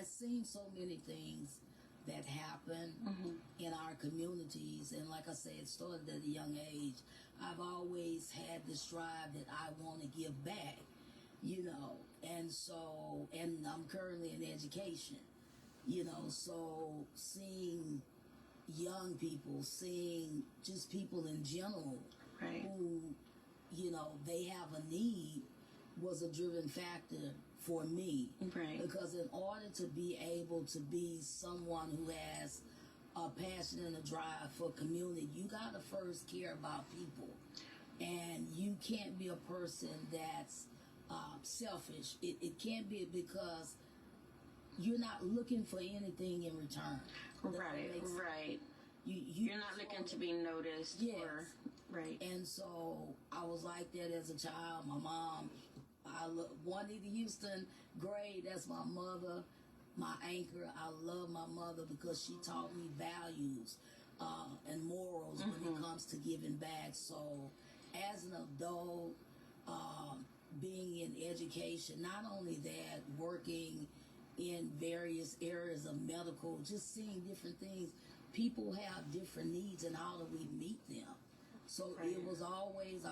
seen so many things that happen in our communities, and like I said, it started at a young age. I've always had this drive that I want to give back, you know, and so, and I'm currently in education, you know, so seeing young people, seeing just people in general Right. who, you know, they have a need was a driven factor for me. Right. Because in order to be able to be someone who has a passion and a drive for community, you got to first care about people. And you can't be a person that's selfish. It can't be because you're not looking for anything in return. Right, right. You're not looking to be noticed. Yes. Right. And so I was like that as a child. My mom, Juanita Houston Gray, that's my mother, my anchor. I love my mother because she taught me values and morals when it comes to giving back. So as an adult, being in education, not only that, working in various areas of medical, just seeing different things. People have different needs, and how do we meet them? So Right. I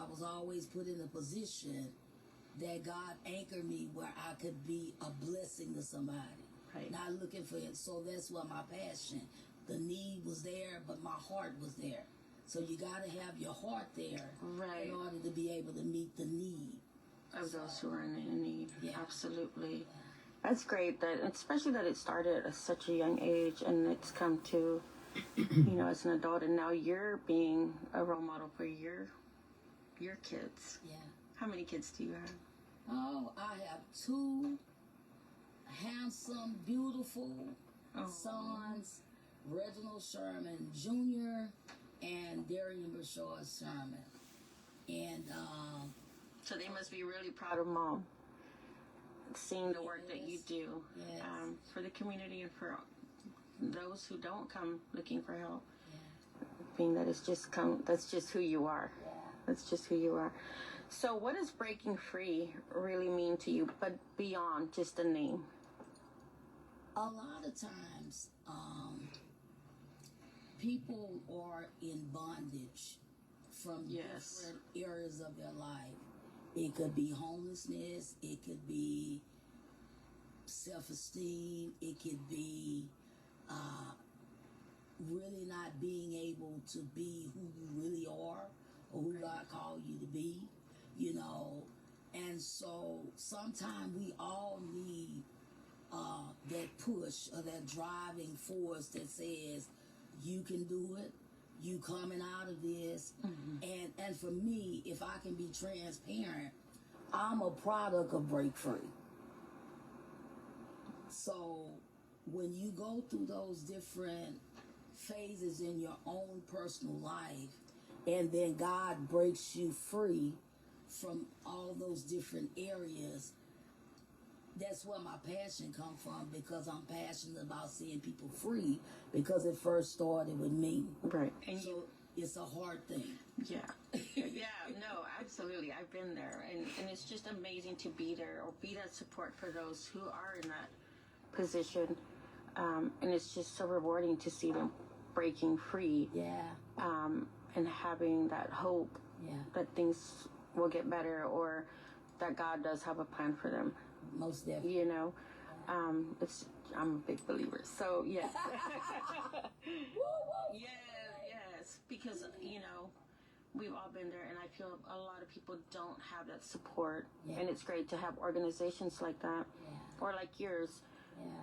was always put in a position that God anchored me where I could be a blessing to somebody. Right. Not looking for it. So that's what my passion. The need was there, but my heart was there. So you got to have your heart there Right. in order to be able to meet the need Of those who are in need. Yeah. Absolutely. That's great, that especially that it started at such a young age and it's come to, you know, as an adult, and now you're being a role model for your kids. Yeah. How many kids do you have? Oh, I have two handsome, beautiful sons, Reginald Sherman Jr. and Darian Bashar Sherman. And So they must be really proud of Mom, seeing the work that you do Yes. For the community and for those who don't come looking for help. yeah. Being that that's just who you are. Yeah. That's just who you are. So what does breaking free really mean to you, but beyond just a name? A lot of times, people are in bondage from Yes. different areas of their life. It could be homelessness. It could be self-esteem. It could be really not being able to be who you really are or who God called you to be, you know. And so sometimes we all need that push or that driving force that says, you can do it, you coming out of this. And for me, if I can be transparent, I'm a product of Break Free. So when you go through those different phases in your own personal life, and then God breaks you free from all those different areas, that's where my passion comes from, because I'm passionate about seeing people free, because it first started with me. Right. And So it's a hard thing. yeah. Yeah, no, absolutely. I've been there. And it's just amazing to be there or be that support for those who are in that position. And it's just so rewarding to see them breaking free. Yeah, And having that hope yeah, that things will get better or that God does have a plan for them. most definitely. You know, I'm a big believer. So yes. Yes, because you know we've all been there, and I feel a lot of people don't have that support, Yeah. and it's great to have organizations like that Yeah, or like yours yeah,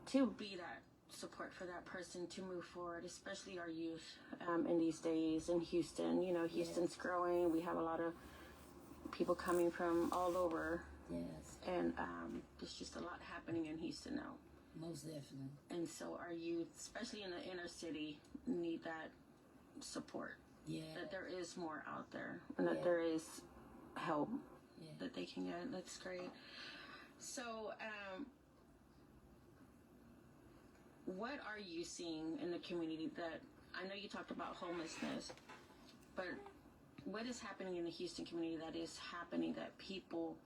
to be that support for that person to move forward, especially our youth in these days in Houston. You know, Houston's growing. We have a lot of people coming from all over. yes, And there's just a lot happening in Houston now. most definitely. And so our youth, especially in the inner city, need that support. Yeah, That there is more out there and that Yeah. there is help yeah. that they can get. That's great. So what are you seeing in the community that, I know you talked about homelessness, but what is happening in the Houston community that is happening that people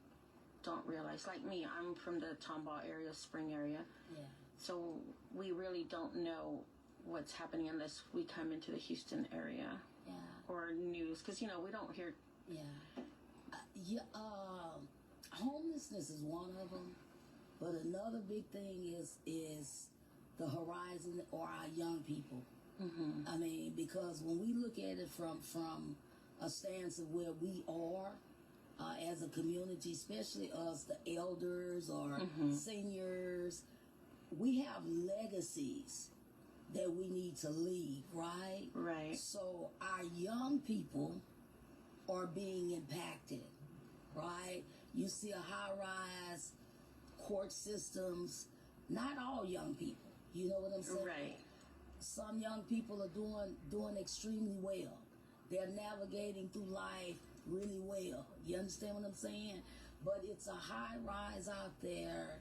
don't realize. Like me, I'm from the Tomball area, Spring area. Yeah. So we really don't know what's happening unless we come into the Houston area Yeah. or news. Because, you know, we don't hear. Yeah. Yeah. Homelessness is one of them, but another big thing is the horizon or our young people. Mm-hmm. I mean, because when we look at it from a stance of where we are as a community, especially us, the elders or seniors, we have legacies that we need to leave, right? Right. So our young people are being impacted, right? You see a high-rise court systems, not all young people, you know what I'm saying? Right. Some young people are doing extremely well. They're navigating through life really well. You understand what I'm saying? But it's a high rise out there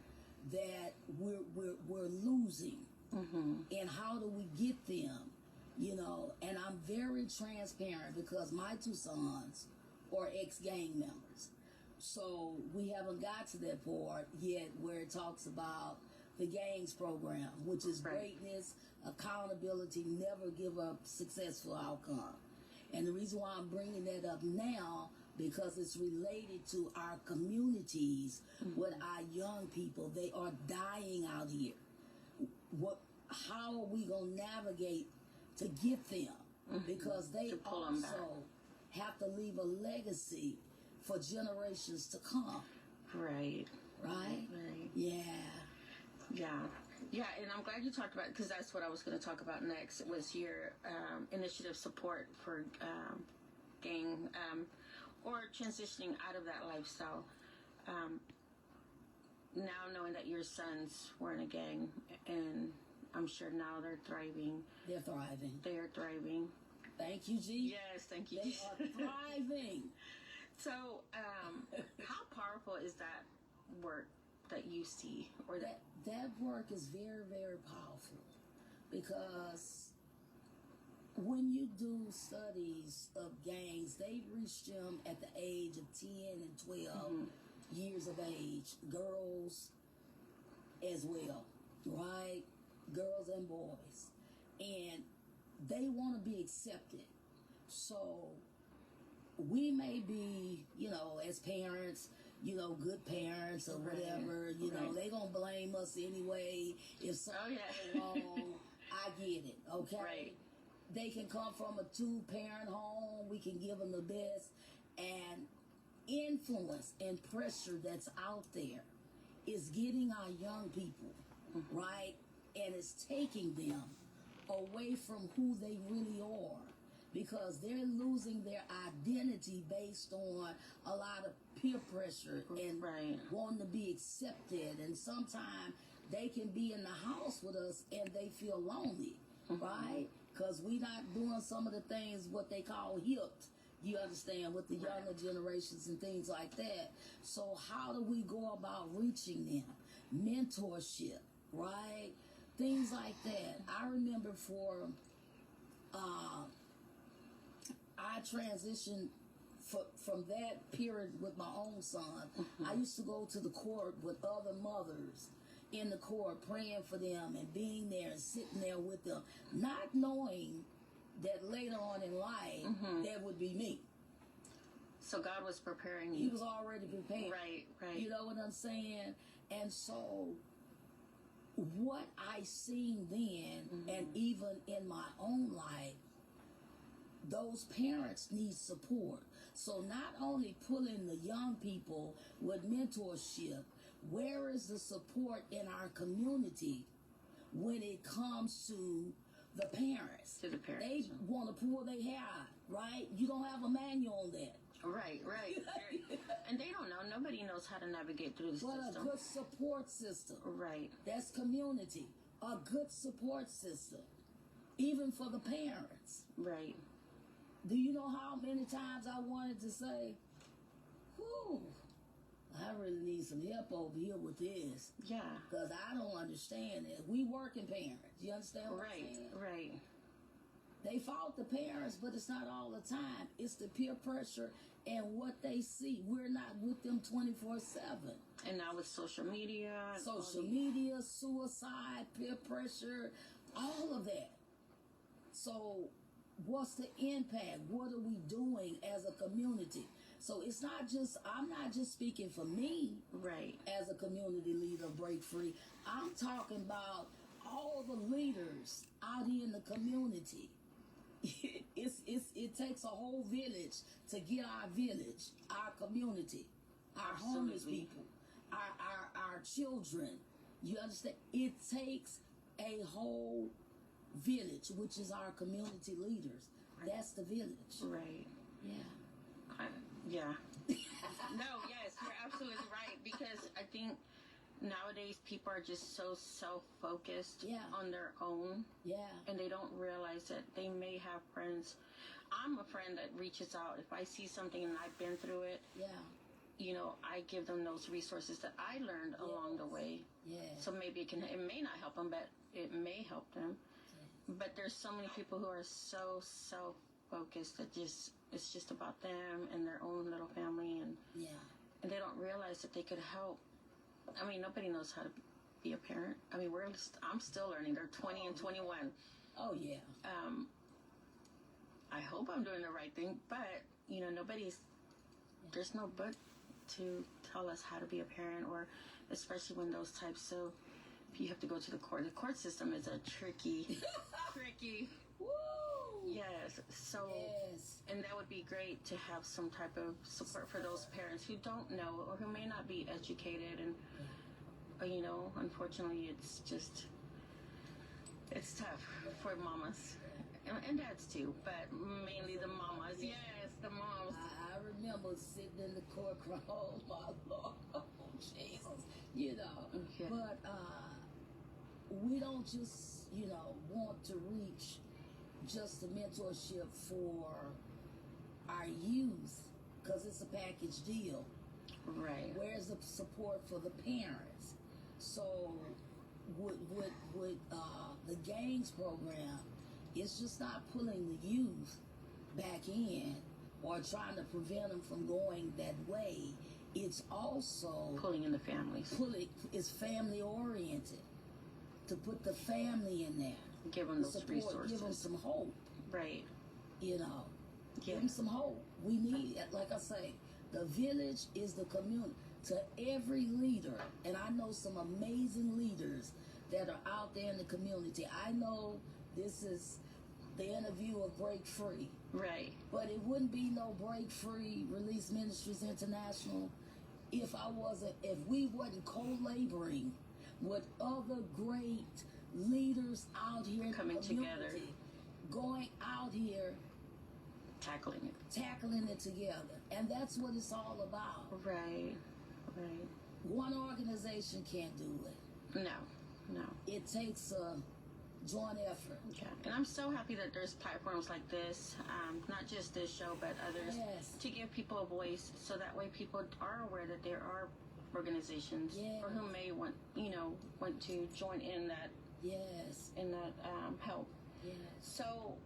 that we're losing. Mm-hmm. And how do we get them? You know, and I'm very transparent because my two sons are ex-gang members. So we haven't got to that part yet where it talks about the gangs program, which is greatness, accountability, never give up successful outcome. And the reason why I'm bringing that up now, because it's related to our communities with our young people. They are dying out here. How are we going to navigate to get them? Because they also have to leave a legacy for generations to come. Right. Right? Right. Yeah. Yeah. Yeah, and I'm glad you talked about it because that's what I was going to talk about next. It was your initiative support for gang or transitioning out of that lifestyle. Now knowing that your sons were in a gang, and I'm sure now they're thriving. They're thriving. They are thriving. Thank you, G. Yes, thank you. They are thriving. So, how powerful is that work that you see, or that work is very, very powerful, because when you do studies of gangs, they reach them at the age of 10 and 12 years of age, girls as well, right? Girls and boys, and they want to be accepted. So we may be, you know, as parents, you know, good parents or whatever, you know, they gonna blame us anyway if something wrong. I get it, okay? Right. They can come from a 2-parent home. We can give them the best. And influence and pressure that's out there is getting our young people, right? And it's taking them away from who they really are, because they're losing their identity based on a lot of peer pressure and wanting to be accepted. And sometimes they can be in the house with us and they feel lonely, right? Because we not doing some of the things what they call hipped, you understand, with the younger generations and things like that. So how do we go about reaching them? Mentorship, right? Things like that. I remember I transitioned from that period with my own son. I used to go to the court with other mothers in the court, praying for them and being there and sitting there with them, not knowing that later on in life that would be me. So God was preparing you. He was already prepared. Right, right. You know what I'm saying? And so what I seen then, and even in my own life, those parents need support. So not only pulling the young people with mentorship, where is the support in our community when it comes to the parents? To the parents. They want to pull their hair out, right? You don't have a manual on that. Right, right. And they don't know. Nobody knows how to navigate through the But system. a good support system. Right. That's community. A good support system. Even for the parents. Right. Do you know how many times I wanted to say, whew, I really need some help over here with this. Yeah. Because I don't understand it. We working parents. You understand what I'm saying? Right. They fault the parents, but it's not all the time. It's the peer pressure and what they see. We're not with them 24/7. And now with social media, and all Social the- media, suicide, peer pressure, all of that. So, what's the impact? What are we doing as a community? So it's not just, I'm not just speaking for me right, as a community leader, Break Free. I'm talking about all the leaders out here in the community. It takes a whole village to get our village, our community, our homeless Absolutely. people, our children. You understand? It takes a whole village, which is our community leaders. That's the village. right. Yeah. Yeah. No, yes, you're absolutely right. Because I think nowadays people are just so self-focused Yeah. on their own, Yeah. and they don't realize that they may have friends. I'm a friend that reaches out. If I see something and I've been through it, Yeah. you know, I give them those resources that I learned along the way. Yeah. So maybe it may not help them, but it may help them. But there's so many people who are so self-focused that it's just about them and their own little family, and Yeah. they don't realize that they could help. I mean, nobody knows how to be a parent. I mean, I'm still learning. They're 20 and 21. Oh yeah. I hope I'm doing the right thing, but you know, there's no book to tell us how to be a parent, or especially when those types of, if you have to go to the court. The court system is a tricky. Woo! Yes. So, Yes. and that would be great to have some type of support for those parents who don't know or who may not be educated, and you know, unfortunately, it's tough for mamas and dads too, but mainly the mamas. Yes, the moms. I remember sitting in the courtroom. Oh my Lord, oh Jesus, you know. Yeah. But we don't just, want to reach just the mentorship for our youth, because it's a package deal. Right. Where's the support for the parents? So with the gangs program, it's just not pulling the youth back in or trying to prevent them from going that way. It's also Pulling in the families. it's family oriented, to put the family in there. Give them those Support, resources. give them some hope. Right. Give Yeah. them some hope. We need, like I say, the village is the community. To every leader, and I know some amazing leaders that are out there in the community. I know this is the interview of Break Free, Right. but it wouldn't be no Break Free Release Ministries International if we wasn't co-laboring with other great leaders out here in Coming the community, together. going out here, Tackling it. tackling it together. And that's what it's all about. Right. Right. One organization can't do it. No. It takes a joint effort. Yeah. And I'm so happy that there's platforms like this, not just this show, but others, Yes. to give people a voice, so that way people are aware that there are organizations Yes. or who may want to join in that Yes. help. Yes. So,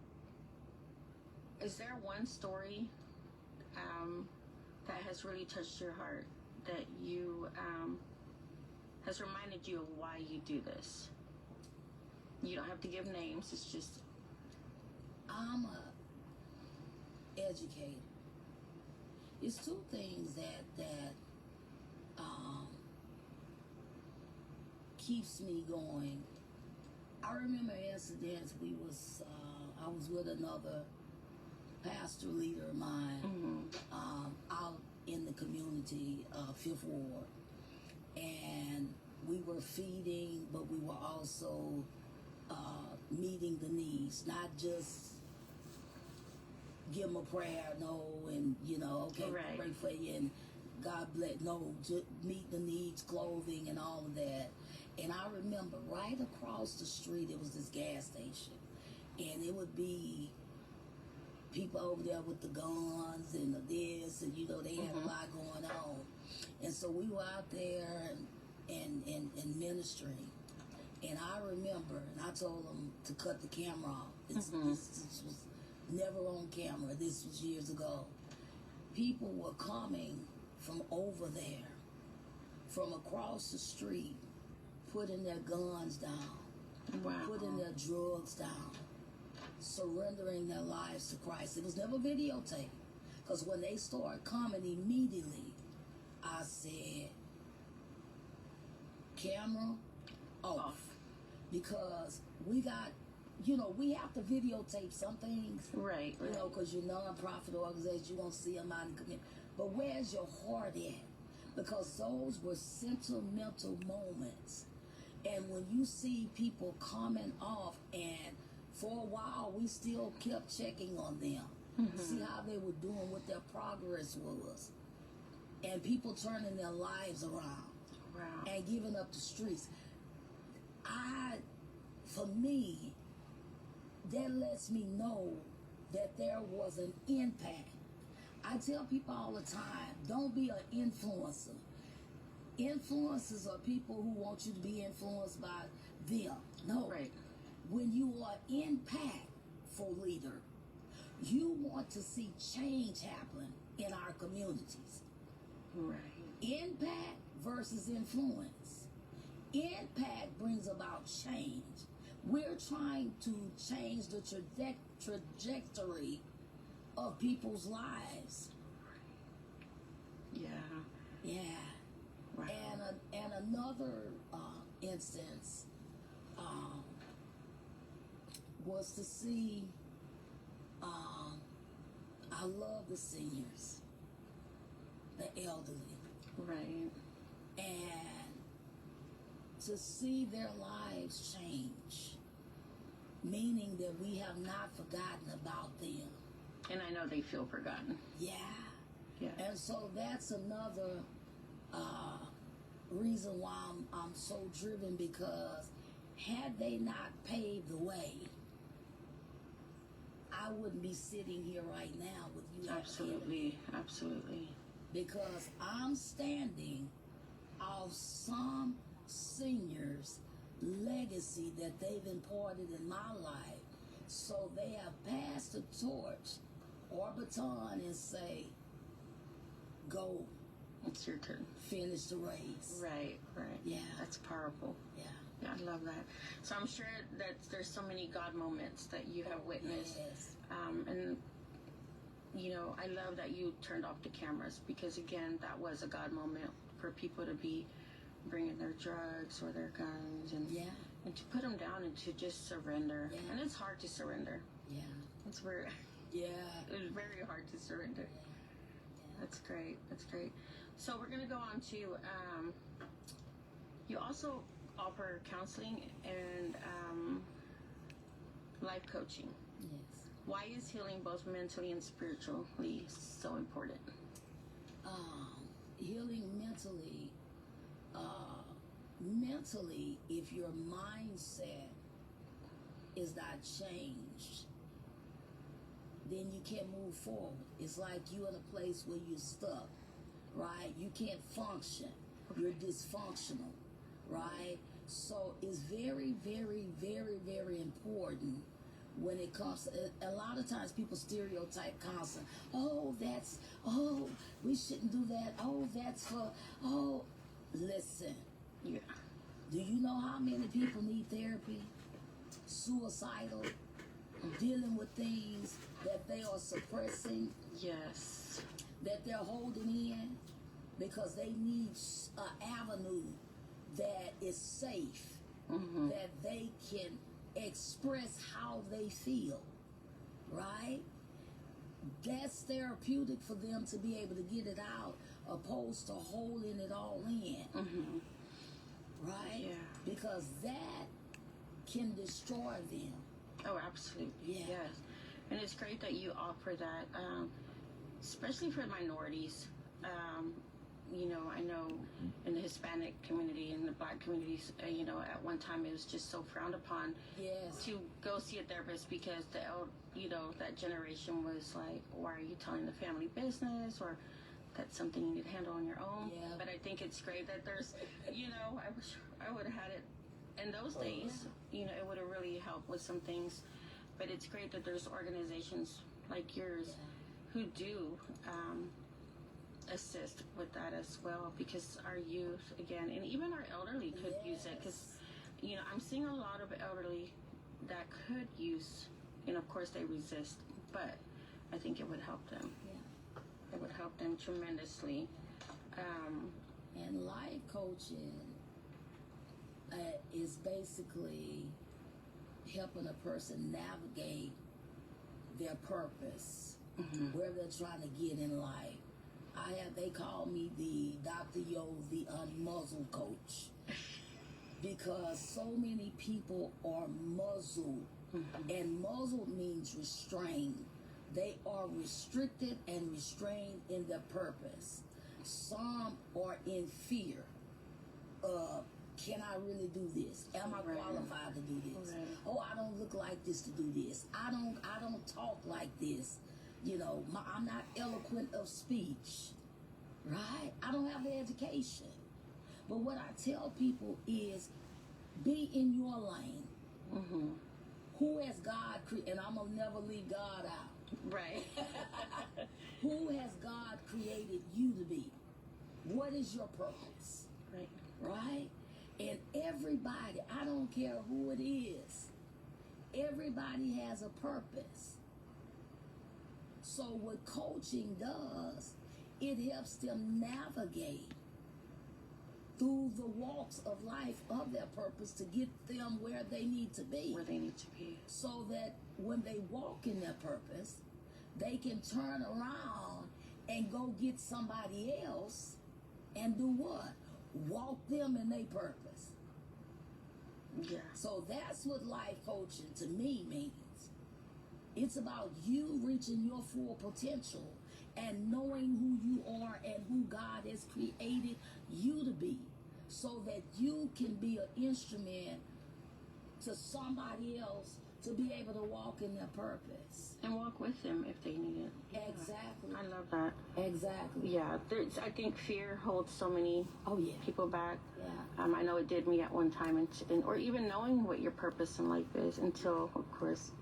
is there one story that has really touched your heart, that you has reminded you of why you do this? You don't have to give names. It's just I'm a educator. It's two things that keeps me going. I remember incidents. I was with another pastor leader of mine out in the community, Fifth Ward, and we were feeding, but we were also meeting the needs, not just give them a prayer, okay, Right. pray for you and God bless. No, just meet the needs, clothing, and all of that. And I remember right across the street, it was this gas station, and it would be people over there with the guns and the this, and they had a lot going on. And so we were out there and ministering. And I remember, and I told them to cut the camera off. This was never on camera. This was years ago. people were coming from over there, from across the street, putting their guns down, Wow. putting their drugs down, surrendering their lives to Christ. It was never videotaped, because when they started coming immediately, I said, camera off. Because we got, we have to videotape some things, Right. you know, because you're non-profit organization, you won't see them out in the community. But where's your heart at? Because those were sentimental moments. And when you see people coming off, and for a while we still kept checking on them, see how they were doing, what their progress was, and people turning their lives around Wow. and giving up the streets. For me, that lets me know that there was an impact. I tell people all the time, don't be an influencer. Influencers are people who want you to be influenced by them. No. Right. When you are impactful leader, you want to see change happen in our communities. Right. Impact versus influence. Impact brings about change. We're trying to change the trajectory of people's lives. Yeah. Yeah. Wow. And another instance was to see, I love the seniors, the elderly, Right. and to see their lives change, meaning that we have not forgotten about them. And I know they feel forgotten. Yeah. Yeah. And so that's another reason why I'm so driven, because had they not paved the way, I wouldn't be sitting here right now with you. Absolutely. Absolutely. Because I'm standing off some seniors' legacy that they've imparted in my life. So they have passed the torch or baton and say, go It's your turn. finish the race. Right. Right. Yeah. That's powerful. Yeah. Yeah, I love that. So I'm sure that there's so many God moments that you have witnessed. Yes. And, I love that you turned off the cameras, because, again, that was a God moment for people to be bringing their drugs or their guns and Yeah. to put them down and to just surrender. Yeah. And it's hard to surrender. Yeah. It's very, Yeah. it's very hard to surrender. Yeah. That's great. That's great. So we're going to go on to, you also offer counseling and life coaching. Yes. Why is healing both mentally and spiritually so important? Healing mentally, if your mindset is not changed, then you can't move forward. It's like you're in a place where you're stuck, right? You can't function. You're dysfunctional, right? So it's very, very, very, very important when it comes to, a lot of times people stereotype counseling. Oh, we shouldn't do that. Oh, that's for, listen. Yeah. Do you know how many people need therapy? Suicidal, dealing with things that they are suppressing, Yes. that they're holding in, because they need an avenue that is safe, that they can express how they feel, right? That's therapeutic for them to be able to get it out, opposed to holding it all in, right? Yeah. Because that can destroy them. Oh, absolutely. Yeah. Yes. And it's great that you offer that, especially for minorities. I know in the Hispanic community and the Black communities, at one time it was just so frowned upon Yes. to go see a therapist, because that generation was like, why are you telling the family business, or that's something you need to handle on your own. Yeah. But I think it's great that there's, I wish I would have had it in those days. It would have really helped with some things. But it's great that there's organizations like yours who do assist with that as well, because our youth, again, and even our elderly could use it, because I'm seeing a lot of elderly that could use, and of course they resist, but I think it would help them. It would help them tremendously. And life coaching is basically helping a person navigate their purpose, where they're trying to get in life. They call me the Dr. Yo, the unmuzzled coach, because so many people are muzzled, and muzzled means restrained. They are restricted and restrained in their purpose. Some are in fear of, can I really do this? Am I qualified to do this? Oh, I don't look like this to do this. I don't talk like this. I'm not eloquent of speech, right? I don't have the education. But what I tell people is, be in your lane. Who has God created? And I'm going to never leave God out. Right. Who has God created you to be? What is your purpose? Right? And everybody, I don't care who it is, everybody has a purpose. So what coaching does, it helps them navigate through the walks of life of their purpose to get them where they need to be. So that when they walk in their purpose, they can turn around and go get somebody else and do what? Walk them in their purpose. So that's what life coaching to me means. It's about you reaching your full potential and knowing who you are and who God has created you to be, so that you can be an instrument to somebody else to be able to walk in their purpose. And walk with them if they need it. Exactly. I love that. Exactly. Yeah, I think fear holds so many people back. Yeah. I know it did me at one time, or even knowing what your purpose in life is, until, of course,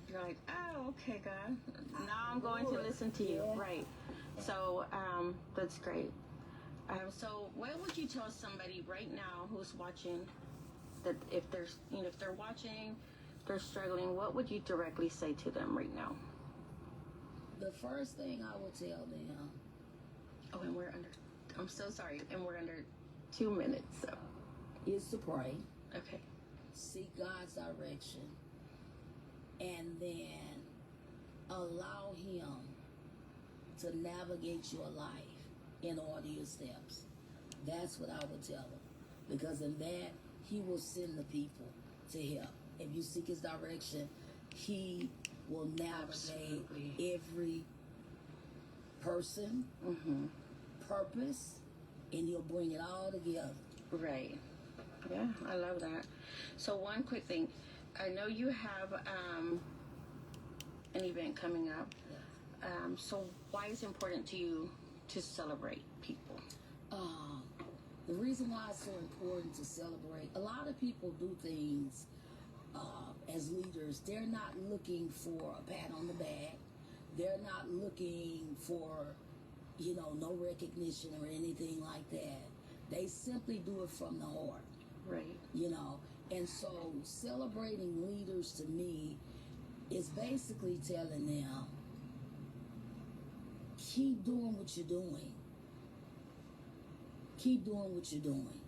you're like, oh, okay, God, now I'm going to listen to you. Right. So that's great. So what would you tell somebody right now who's watching, that if they're watching, they're struggling, what would you directly say to them right now? The first thing I will tell them. Oh, and I'm so sorry, and we're under 2 minutes, so. Is to pray. Okay. Seek God's direction. And then allow Him to navigate your life in order your steps. That's what I would tell them. Because in that, He will send the people to help. If you seek His direction, He will navigate every person, purpose, and He'll bring it all together. Right. Yeah, I love that. So one quick thing. I know you have an event coming up. So why is it important to you to celebrate people? The reason why it's so important to celebrate, a lot of people do things as leaders. They're not looking for a pat on the back. They're not looking for, no recognition or anything like that. They simply do it from the heart. Right. And so celebrating leaders to me is basically telling them, keep doing what you're doing. Keep doing what you're doing.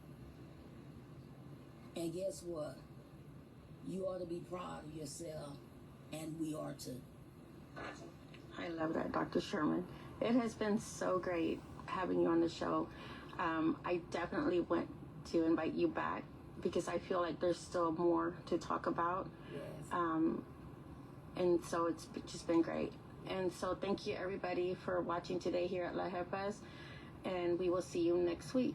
And guess what? You ought to be proud of yourself, and we are too. I love that, Dr. Sherman. It has been so great having you on the show. I definitely want to invite you back because I feel like there's still more to talk about. Yes. And so it's just been great. And so thank you, everybody, for watching today here at La Jefas. And we will see you next week.